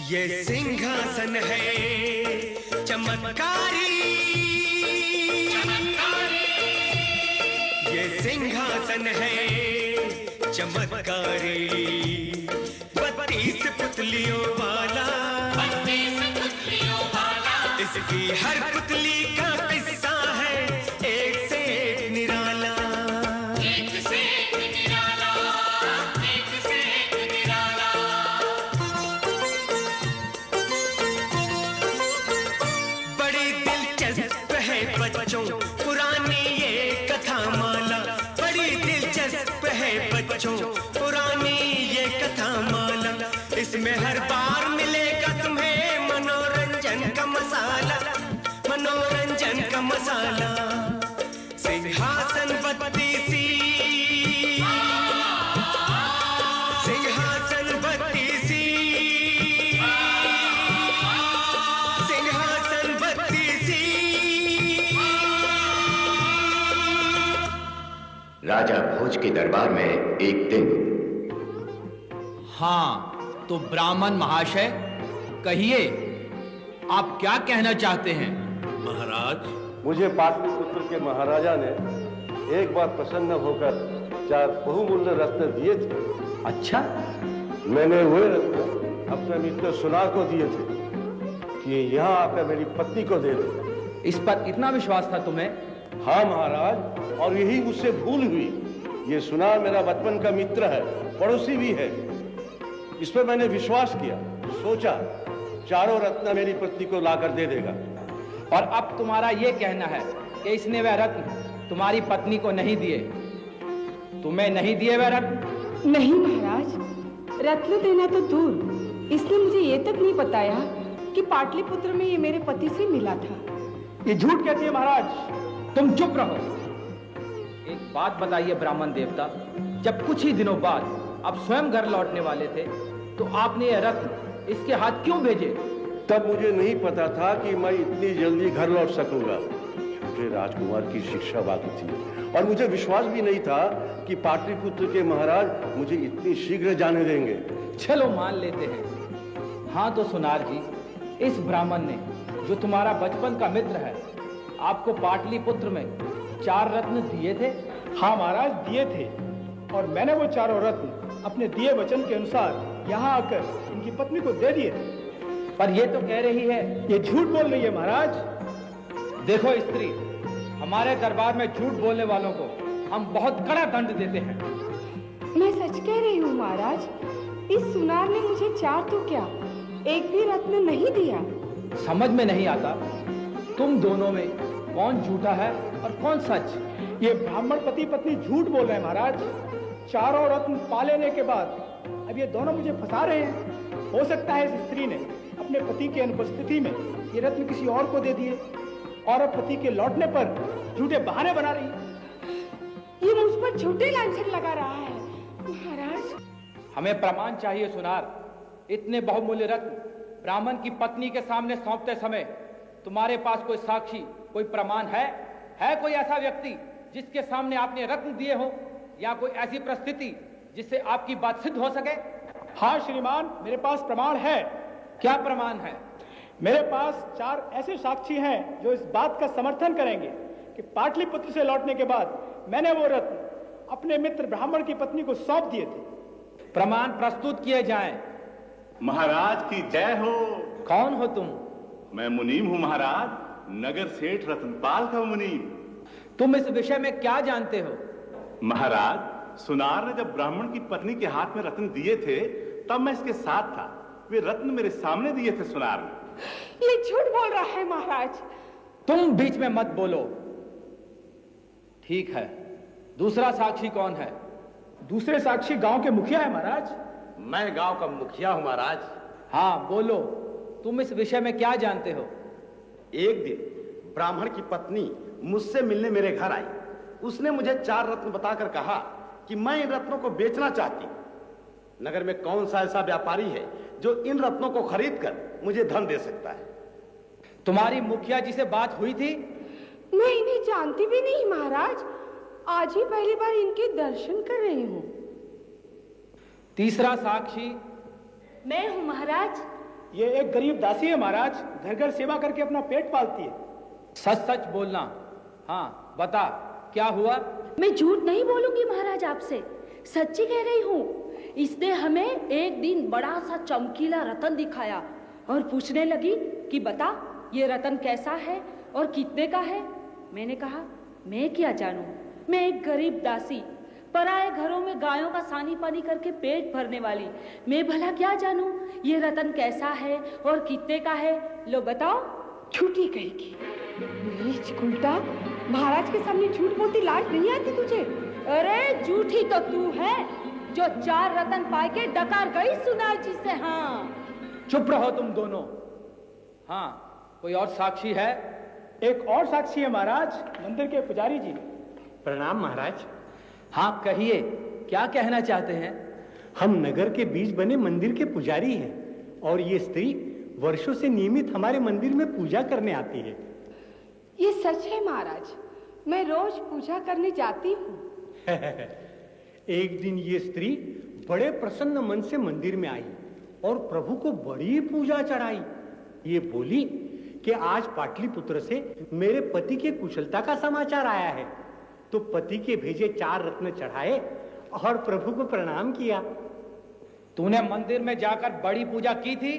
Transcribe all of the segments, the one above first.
ये सिंहासन है चमत्कारी, ये सिंहासन है चमत्कारी, 32 पुतलियों वाला, इसकी हर पुतली का किस्सा है एक से एक निराला, एक से एक निराला, एक से एक निराला। बड़ी दिलचस्प है बच्चों पुरानी ये कथा माला, बड़ी दिलचस्प है बच्चों पुरानी ये कथा माला, इसमें हर बार मिलेगा तुम्हें मनोरंजन का मसाला, मनोरंजन का मसाला। सिंहासन 32, सिंहासन 32, सिंहासन 32। राजा भोज के दरबार में एक दिन। हाँ, तो ब्राह्मण महाशय कहिए, आप क्या कहना चाहते हैं? महाराज, मुझे पाटलिपुत्र के महाराजा ने एक बार प्रसन्न होकर 4 बहुमूल्य रत्न दिए थे। अच्छा, मैंने वे रत्न अपने मित्र सुनार को दिए थे कि यहाँ आकर मेरी पत्नी को दे दे। इस पर इतना विश्वास था तुम्हें? हाँ महाराज, और यही मुझसे भूल हुई। ये सुनार मेरा बचपन का मित्र है, पड़ोसी भी है। इस पर मैंने विश्वास किया, सोचा 4 रत्न मेरी पत्नी को लाकर दे देगा। और अब तुम्हारा यह कहना है कि इसने वह रत्न तुम्हारी पत्नी को नहीं दिए? तुम्हें नहीं दिए वह रत्न? नहीं महाराज, रत्न देना तो दूर, इसने मुझे ये तक नहीं बताया कि पाटलिपुत्र में ये मेरे पति से मिला था। ये झूठ कहती है महाराज। तुम चुप रहो। एक बात बताइए ब्राह्मण देवता, जब कुछ ही दिनों बाद आप स्वयं घर लौटने वाले थे तो आपने यह रत्न इसके हाथ क्यों भेजे? तब मुझे नहीं पता था कि मैं इतनी जल्दी घर लौट सकूंगा। छोटे राजकुमार की शिक्षा बाकी थी और मुझे विश्वास भी नहीं था कि पाटलिपुत्र के महाराज मुझे इतनी शीघ्र जाने देंगे। चलो मान लेते हैं। हाँ तो सुनार जी, इस ब्राह्मण ने जो तुम्हारा बचपन का मित्र है आपको पाटलिपुत्र में 4 रत्न दिए थे? हाँ महाराज, दिए थे, और मैंने वो 4 रत्न अपने दिए वचन के अनुसार यहाँ आकर इनकी पत्नी को दे दिए थे। पर ये तो कह रही है, ये झूठ बोल रही है महाराज। देखो स्त्री, हमारे दरबार में झूठ बोलने वालों को हम बहुत कड़ा दंड देते हैं। मैं सच कह रही हूँ महाराज, इस सुनार ने मुझे 4 तो क्या, एक भी रत्न नहीं दिया। समझ में नहीं आता तुम दोनों में कौन झूठा है और कौन सच। ये ब्राह्मण पति पत्नी झूठ बोल रहे हैं महाराज। 4 रत्न पा लेने के बाद अब ये दोनों मुझे फंसा रहे हैं। हो सकता है इस स्त्री ने अपने पति की अनुपस्थिति में ये रत्न किसी और को दे दिए और अब पति के लौटने पर झूठे बहाने बना रही है। ये मुझ पर झूठे लांछन लगा रहा है महाराज। हमें प्रमाण चाहिए सुनार। इतने बहुमूल्य रत्न ब्राह्मण की पत्नी के सामने सौंपते समय तुम्हारे पास कोई साक्षी, कोई प्रमाण है? कोई ऐसा व्यक्ति जिसके सामने आपने रत्न दिए हो, या कोई ऐसी परिस्थिति जिससे आपकी बात सिद्ध हो सके? हाँ श्रीमान, मेरे पास प्रमाण है। क्या प्रमाण है? मेरे पास 4 ऐसे साक्षी हैं जो इस बात का समर्थन करेंगे कि पाटलिपुत्र से लौटने के बाद मैंने वो रत्न अपने मित्र ब्राह्मण की पत्नी को सौंप दिए थे। प्रमाण प्रस्तुत किए जाएं। महाराज की जय हो। कौन हो तुम? मैं मुनीम हूँ महाराज, नगर सेठ रतनपाल का मुनीम। तुम इस विषय में क्या जानते हो? महाराज, सुनार ने जब ब्राह्मण की पत्नी के हाथ में रत्न दिए थे तब मैं इसके साथ था। वे रत्न मेरे सामने दिए थे सुनार ने। ये झूठ बोल रहा है महाराज। तुम बीच में मत बोलो। ठीक है, दूसरा साक्षी कौन है? दूसरे साक्षी गांव के मुखिया है महाराज। मैं गांव का मुखिया हूं महाराज। हाँ बोलो, तुम इस विषय में क्या जानते हो? एक दिन ब्राह्मण की पत्नी मुझसे मिलने मेरे घर आई। उसने मुझे 4 रत्न बताकर कहा कि मैं इन रत्नों को बेचना चाहती हूं। नगर में कौन सा ऐसा व्यापारी है जो इन रत्नों को खरीद कर मुझे धन दे सकता है? तुम्हारी मुखिया जी से बात हुई थी? मैं इन्हें जानती भी नहीं महाराज, आज ही पहली बार इनके दर्शन कर रही हूँ। तीसरा साक्षी? मैं हूँ महाराज। ये एक गरीब दासी है महाराज, घर घर सेवा करके अपना पेट पालती है। सच सच बोलना। हाँ बता, क्या हुआ? मैं झूठ नहीं बोलूंगी महाराज, आपसे सच्ची कह रही हूँ। इसने हमें एक दिन बड़ा सा चमकीला रतन दिखाया और पूछने लगी कि बता ये रतन कैसा है और कितने का है। मैंने कहा मैं क्या जानूं, मैं एक गरीब दासी, पराए घरों में गायों का सानी पानी करके पेट भरने वाली, मैं भला क्या जानूं ये रतन कैसा है और कितने का है। लो बताओ। झूठी कहेगी। नीच उल्टा, महाराज के सामने झूठ बोलती लाज नहीं आती तुझे? अरे झूठी तो तू है जो 4 रतन पाए के डकार गई सुनार जी से। हाँ चुप रहो तुम दोनों। हाँ कोई और साक्षी है? एक और साक्षी है महाराज, मंदिर के पुजारी जी। प्रणाम महाराज। हाँ कहिए, क्या कहना चाहते हैं? हम नगर के बीच बने मंदिर के पुजारी हैं और ये स्त्री वर्षों से नियमित हमारे मंदिर में पूजा करने आती है। ये सच है महाराज, मैं रोज पूजा करने जाती हूँ। एक दिन ये स्त्री बड़े प्रसन्न मन से मंदिर में आई और प्रभु को बड़ी पूजा चढ़ाई। ये बोली कि आज पाटलिपुत्र से मेरे पति के कुशलता का समाचार आया है। तो पति के भेजे 4 रत्न चढ़ाए और प्रभु को प्रणाम किया। तूने मंदिर में जाकर बड़ी पूजा की थी?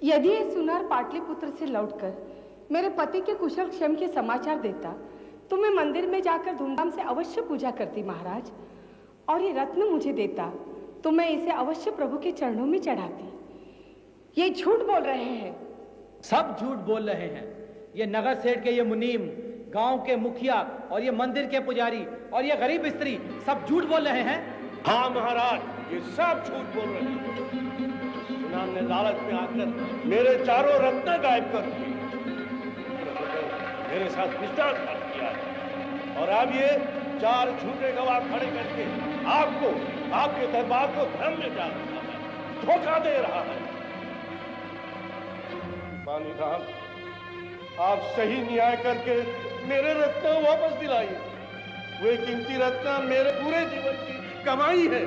यदि ये सुनार पाटलिपुत्र से लौटकर मेरे पति के कुशल क्षेम के समाचार देता तो मैं मंदिर में जाकर धूमधाम से अवश्य पूजा करती महाराज, और ये रत्न मुझे देता तो मैं इसे अवश्य प्रभु के चरणों में चढ़ाती। ये झूठ बोल रहे हैं। सब झूठ बोल रहे हैं। ये नगर सेठ के ये मुनीम, गांव के मुखिया और ये मंदिर के पुजारी और ये गरीब स्त्री सब झूठ बोल रहे हैं। हाँ महाराज, ये सब झूठ बोल रहे हैं। सुनार ने लालच में आकर मेरे 4 रत्न गायब कर दिए, मेरे साथ विश्वासघात किया है और अब ये 4 झूठे गवाह खड़े करके आपको, आपके दरबार को भ्रम में डाल रहा है, धोखा दे रहा है। पानीराम, आप सही न्याय करके मेरे रत्न वापस दिलाइए। वे कीमती रत्न मेरे पूरे जीवन की कमाई है,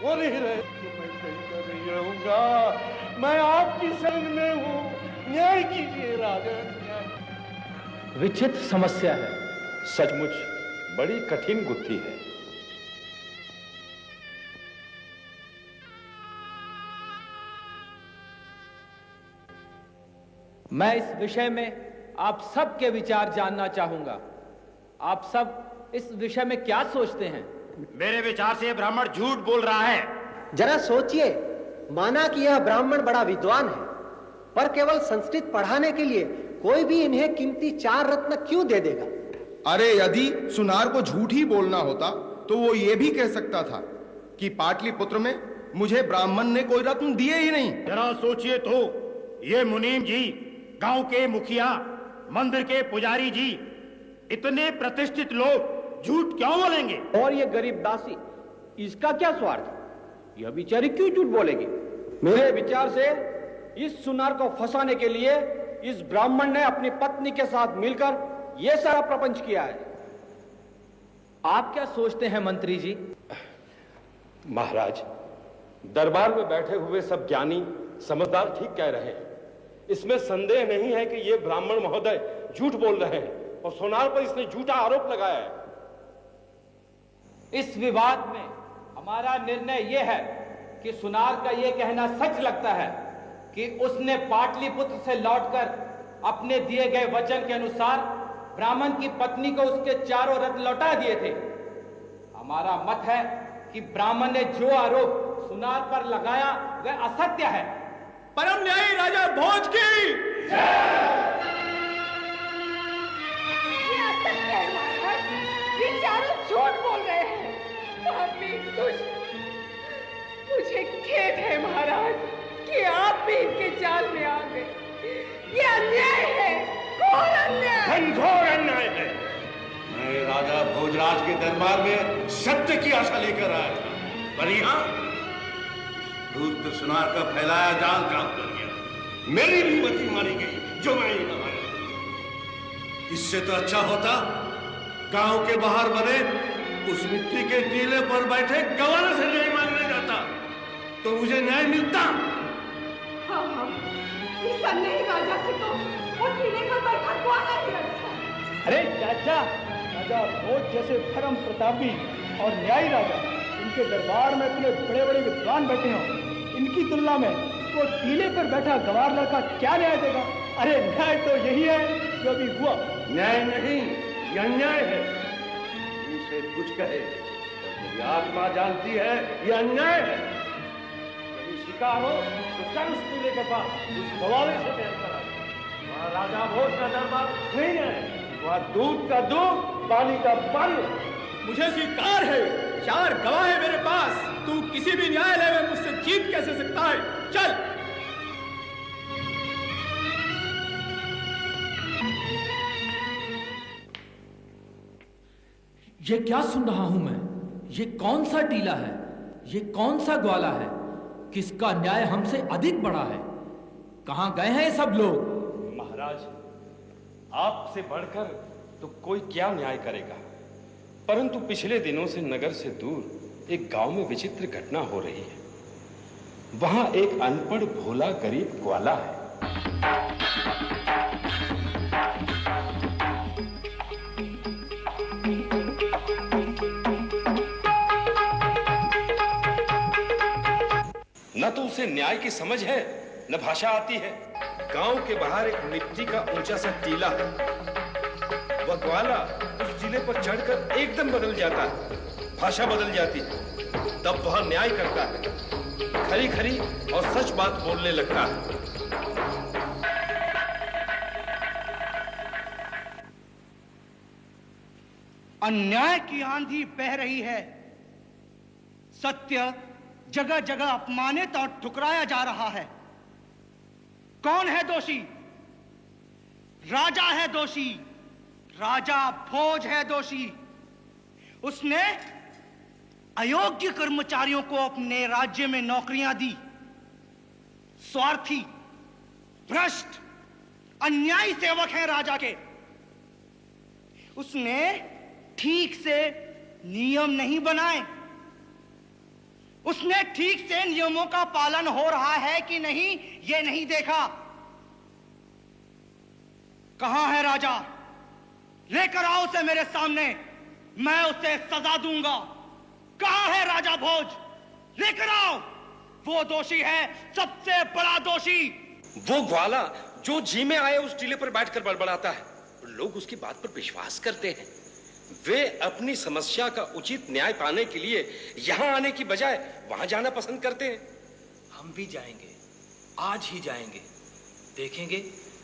वो नहीं रहे तो मैं कहीं का नहीं रहूंगा। मैं आपकी शरण में हूँ, न्याय कीजिए राजन। विचित्र समस्या है। सचमुच बड़ी कठिन गुत्थी है। मैं इस विषय में आप सब के विचार जानना चाहूंगा। आप सब इस विषय में क्या सोचते हैं? मेरे विचार से ब्राह्मण झूठ बोल रहा है। जरा सोचिए, माना कि यह ब्राह्मण बड़ा विद्वान है, पर केवल संस्कृत पढ़ाने के लिए कोई भी इन्हें कीमती 4 रत्न क्यों दे देगा? अरे यदि सुनार को झूठ ही बोलना होता तो वो ये भी कह सकता था कि पाटलिपुत्र में मुझे ब्राह्मण ने कोई रत्न दिए ही नहीं। जरा सोचिए तो, ये मुनीम जी, गांव के मुखिया, मंदिर के पुजारी जी, इतने प्रतिष्ठित लोग झूठ क्यों बोलेंगे? और ये गरीब दासी, इसका क्या स्वार्थ? यह बेचारी क्यों झूठ बोलेगी? मेरे विचार से इस सुनार को फंसाने के लिए इस ब्राह्मण ने अपनी पत्नी के साथ मिलकर यह सारा प्रपंच किया है। आप क्या सोचते हैं मंत्री जी? महाराज, दरबार में बैठे हुए सब ज्ञानी समझदार ठीक कह रहे हैं। इसमें संदेह नहीं है कि ये ब्राह्मण महोदय झूठ बोल रहे हैं और सोनार पर इसने झूठा आरोप लगाया है। इस विवाद में हमारा निर्णय यह है कि सुनार का यह कहना सच लगता है कि उसने पाटलिपुत्र से लौटकर अपने दिए गए वचन के अनुसार ब्राह्मण की पत्नी को उसके 4 रत्न लौटा दिए थे। हमारा मत है कि ब्राह्मण ने जो आरोप सुनार पर लगाया वह असत्य है। परम न्यायी राजा भोज की ये असत्य है महाराज, ये चारों झूठ बोल रहे हैं। मुझे खेद है महाराज कि आप भी इनके जाल में आ गए। ये अन्याय है, घोर अन्याय। घोर अन्याय है। मैं राजा भोजराज के दरबार में सत्य की आशा लेकर आया था, पर यहाँ धूर्त सुनार का फैलाया जाल काम कर गया। मेरी भी मती मारी गई जो मैं यहाँ आया। इससे तो अच्छा होता गांव के बाहर बने उस मिट्टी के टीले पर बैठे गवार से न्याय मांगने जाता तो मुझे न्याय मिलता। इस अन्यायी राजा से तो वो टीले पर बैठा ग्वाला ही अच्छा। अरे चाचा, राजा भोज जैसे धर्म प्रतापी और न्यायी राजा, इनके दरबार में इतने बड़े बड़े विद्वान बैठे हों, इनकी तुलना में वो टीले पर बैठा गंवार लड़का क्या न्याय देगा? अरे न्याय तो यही है जो अभी हुआ। न्याय नहीं, ये अन्याय है। इसे कुछ कहे, मेरी आत्मा जानती है ये अन्याय है। यदि शिकार हो तो चल उस टीले के पास, उस गवाले से भेंट करा। वहाँ राजा भोज का दरबार नहीं है, वहाँ दूध का दूध, पानी का पानी। मुझे स्वीकार है, 4 गवाह है मेरे पास। तू किसी भी न्यायालय में मुझसे जीत कैसे सकता है? चल। ये क्या सुन रहा हूं मैं? ये कौन सा टीला है? ये कौन सा ग्वाला है? किसका न्याय हमसे अधिक बड़ा है? कहां गए हैं ये सब लोग? महाराज, आपसे बढ़कर तो कोई क्या न्याय करेगा, परंतु पिछले दिनों से नगर से दूर एक गांव में विचित्र घटना हो रही है। वहां एक अनपढ़ भोला गरीब ग्वाला है। न तो उसे न्याय की समझ है, न भाषा आती है। गांव के बाहर एक मिट्टी का ऊंचा सा टीला है। वह ग्वाला उस टीले पर चढ़कर एकदम बदल जाता है, भाषा बदल जाती है। तब वह न्याय करता है, खरी खरी और सच बात बोलने लगता है। अन्याय की आंधी बह रही है, सत्य जगह जगह अपमानित और ठुकराया जा रहा है। कौन है दोषी? राजा है दोषी। राजा भोज है दोषी। उसने अयोग्य कर्मचारियों को अपने राज्य में नौकरियां दी। स्वार्थी, भ्रष्ट, अन्यायी सेवक हैं राजा के। उसने ठीक से नियम नहीं बनाए। उसने ठीक से नियमों का पालन हो रहा है कि नहीं, यह नहीं देखा। कहां है राजा? लेकर आओ उसे मेरे सामने, मैं उसे सजा दूंगा। कहां है राजा भोज? लेकर आओ। वो दोषी है, सबसे बड़ा दोषी। वो ग्वाला जो जी में आए उस टीले पर बैठकर बड़बड़ाता है। लोग उसकी बात पर विश्वास करते हैं। वे अपनी समस्या का उचित न्याय पाने के लिए यहां आने की बजाय वहां जाना पसंद करते हैं। हम भी जाएंगे, आज ही जाएंगे। देखेंगे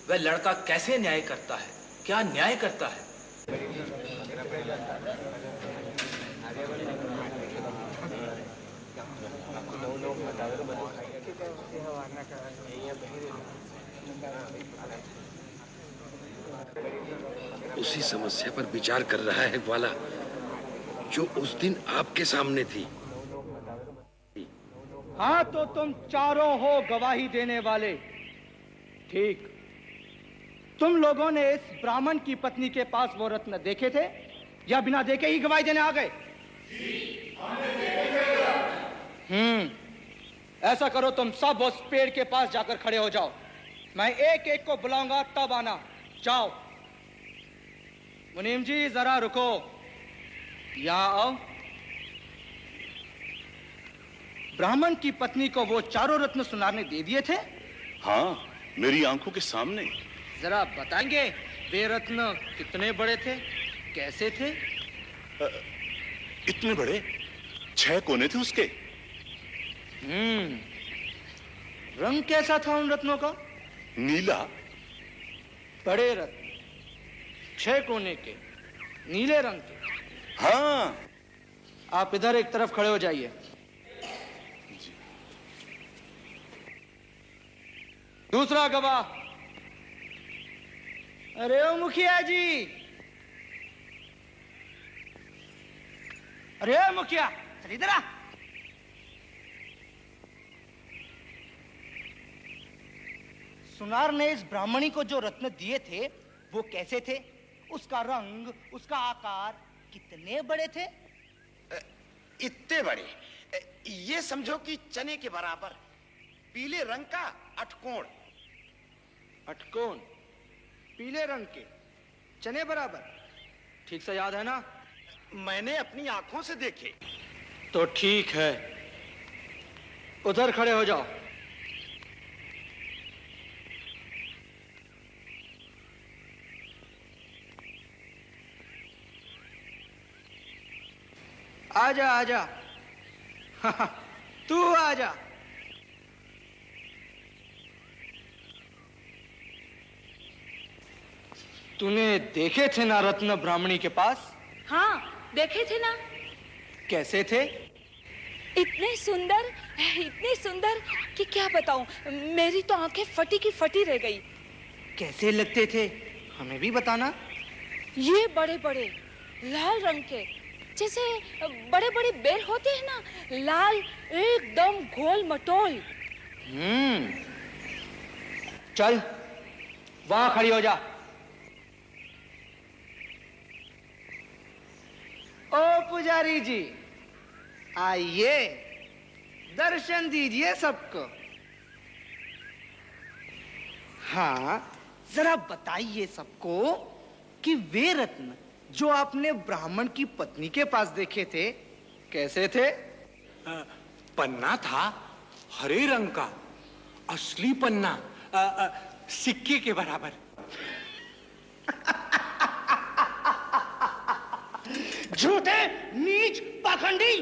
वह लड़का कैसे न्याय करता है, क्या न्याय करता है। उसी समस्या पर विचार कर रहा है ग्वाला जो उस दिन आपके सामने थी। हाँ, तो तुम चारों हो गवाही देने वाले। ठीक, तुम लोगों ने इस ब्राह्मण की पत्नी के पास वो रत्न देखे थे या बिना देखे ही गवाही देने आ गए? ऐसा करो, तुम सब उस पेड़ के पास जाकर खड़े हो जाओ। मैं एक एक को बुलाऊंगा, तब आना। जाओ। मुनीम जी जरा रुको, यहां आओ। ब्राह्मण की पत्नी को वो चारों रत्न सुनार ने दे दिए थे? हाँ, मेरी आंखों के सामने। जरा बताएंगे वे रत्न कितने बड़े थे, कैसे थे? इतने बड़े, 6 कोने थे उसके। रंग कैसा था उन रत्नों का? नीला। बड़े रत्न, 6 कोने के, नीले रंग के। हाँ। आप इधर एक तरफ खड़े हो जाइए। दूसरा गवाह। अरे ओ मुखिया जी, अरे ओ मुखिया, चल इधर आ। सुनार ने इस ब्राह्मणी को जो रत्न दिए थे वो कैसे थे? उसका रंग, उसका आकार कितने बड़े थे? इतने बड़े, ये समझो कि चने के बराबर। पीले रंग का अठकोण, अटकोन, पीले रंग के, चने बराबर, ठीक से याद है ना? मैंने अपनी आंखों से देखे। तो ठीक है, उधर खड़े हो जाओ। आजा आजा, तू आजा। तूने देखे थे ना रत्न ब्राह्मणी के पास? हाँ, देखे थे ना। कैसे थे? इतने सुंदर कि क्या बताऊं, मेरी तो आंखें फटी की फटी रह गई। कैसे लगते थे, हमें भी बताना। ये बड़े बड़े लाल रंग के, जैसे बड़े बड़े बेर होते हैं ना, लाल, एकदम गोल मटोल। चल वहां खड़ी हो जा। ओ पुजारी जी, आइए, दर्शन दीजिए सबको। हाँ, जरा बताइए सबको कि वे रत्न जो आपने ब्राह्मण की पत्नी के पास देखे थे, कैसे थे? पन्ना था हरे रंग का, असली पन्ना, सिक्के के बराबर। झूठे, नीच, पाखंडी,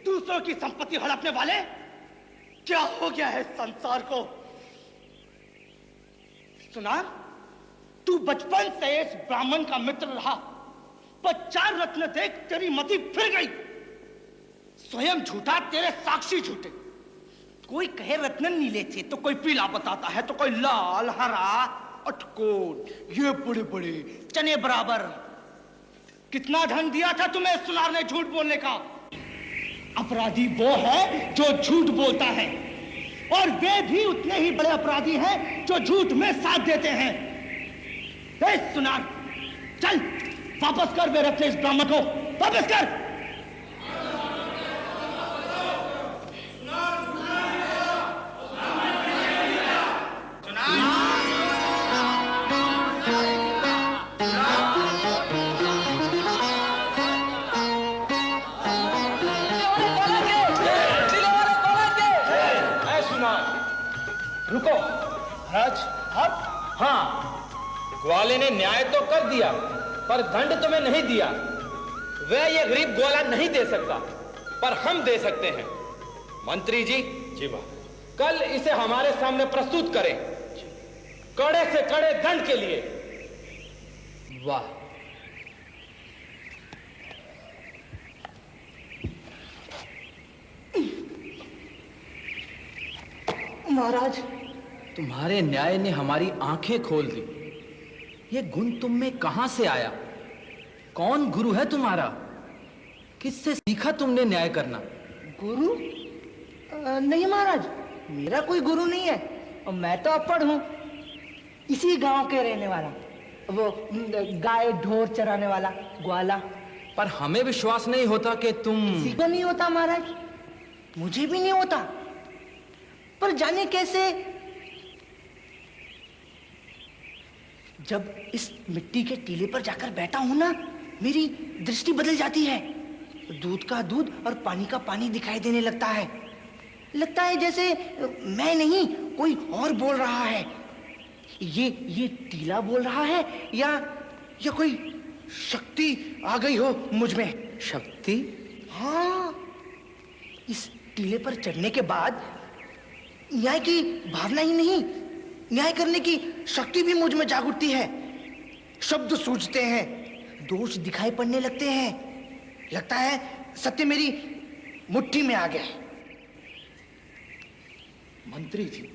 दूसरों की संपत्ति हड़पने वाले, क्या हो गया है संसार को? सुना, तू बचपन से इस ब्राह्मण का मित्र रहा, पर 4 रत्न देख तेरी मति फिर गई। स्वयं झूठा, तेरे साक्षी झूठे। कोई कहे रत्न नीले थे तो कोई पीला बताता है, तो कोई लाल, हरा, अटकोन, ये बड़े बड़े चने बराबर। कितना धन दिया था तुम्हें सुनार ने झूठ बोलने का? अपराधी वो है जो झूठ बोलता है, और वे भी उतने ही बड़े अपराधी हैं जो झूठ में साथ देते हैं। सुनार, चल वापस कर वे रत्न इस ब्राह्मण को, वापस कर। रुको महाराज। हाँ, ग्वाले ने न्याय तो कर दिया, पर दंड तुम्हें नहीं दिया। वह ये गरीब ग्वाला नहीं दे सकता, पर हम दे सकते हैं। मंत्री जी, जी कल इसे हमारे सामने प्रस्तुत करें, कड़े से कड़े दंड के लिए। वाह, महाराज, तुम्हारे न्याय ने हमारी आंखें खोल दी। ये गुण तुम में कहां से आया? कौन गुरु है तुम्हारा? किससे सीखा तुमने न्याय करना? गुरु? नहीं महाराज, मेरा कोई गुरु नहीं है, और मैं तो अनपढ़ हूँ, इसी गांव के रहने वाला, वो गाय ढोर चराने वाला ग्वाला। पर हमें विश्वास नहीं होता कि तुम। किसी को नहीं होता महाराज, मुझे भी नहीं होता, पर जाने कैसे जब इस मिट्टी के टीले पर जाकर बैठा हूं ना, मेरी दृष्टि बदल जाती है। दूध का दूध और पानी का पानी दिखाई देने लगता है। लगता है जैसे मैं नहीं, कोई और बोल रहा है। ये टीला बोल रहा है, या कोई शक्ति आ गई हो मुझ में। शक्ति? हाँ, इस टीले पर चढ़ने के बाद न्याय की भावना ही नहीं, न्याय करने की शक्ति भी मुझ में जाग उठती है। शब्द सूझते हैं, दोष दिखाई पड़ने लगते हैं। लगता है सत्य मेरी मुट्ठी में आ गया है। मंत्री जी,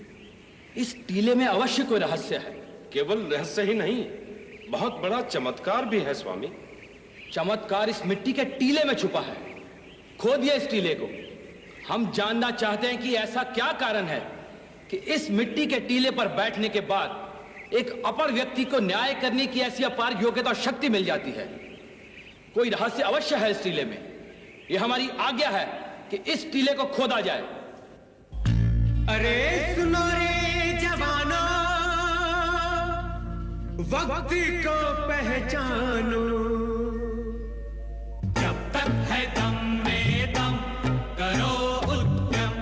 इस टीले में अवश्य कोई रहस्य है। केवल रहस्य ही नहीं, बहुत बड़ा चमत्कार भी है स्वामी। चमत्कार इस मिट्टी के टीले में छुपा है। खोदिए इस टीले को। हम जानना चाहते हैं कि ऐसा क्या कारण है कि इस मिट्टी के टीले पर बैठने के बाद एक अपर व्यक्ति को न्याय करने की ऐसी अपार योग्यता और शक्ति मिल जाती है। कोई रहस्य अवश्य है इस टीले में। यह हमारी आज्ञा है कि इस टीले को खोदा जाए। अरे सुनो रे जवानों, वक्त को पहचानो, जब तक है दम में दम करो उद्यम,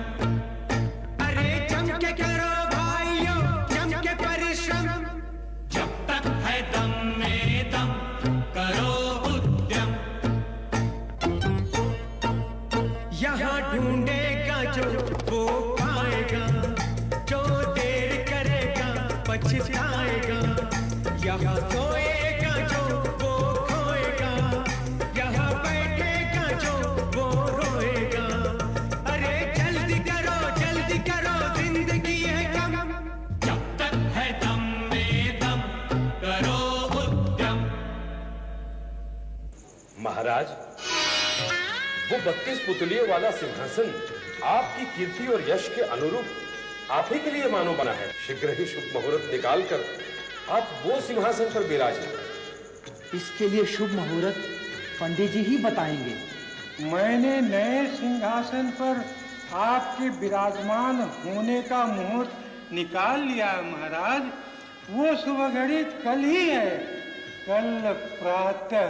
अरे जम के करो भाइयों जम के परिश्रम, जब तक है दम में दम करो उद्यम, यहाँ ढूंढेगा जो वो पाएगा, जो देर करेगा पछताएगा, यहाँ सोएगा जो वो खोएगा, यहाँ बैठेगा जो वो रोएगा, अरे जल्दी करो जिंदगी है कम, जब तक है दम में दम करो उद्यम। महाराज, वो 32 पुतलियों वाला सिंहासन आपकी कीर्ति और यश के अनुरूप आप ही के लिए मानो बना है। शीघ्र ही शुभ मुहूर्त निकालकर आप वो सिंहासन पर विराजें। इसके लिए शुभ मुहूर्त पंडित जी ही बताएंगे। मैंने नए सिंहासन पर आपके विराजमान होने का मुहूर्त निकाल लिया महाराज। वो शुभ घड़ी कल ही है, कल प्रातः।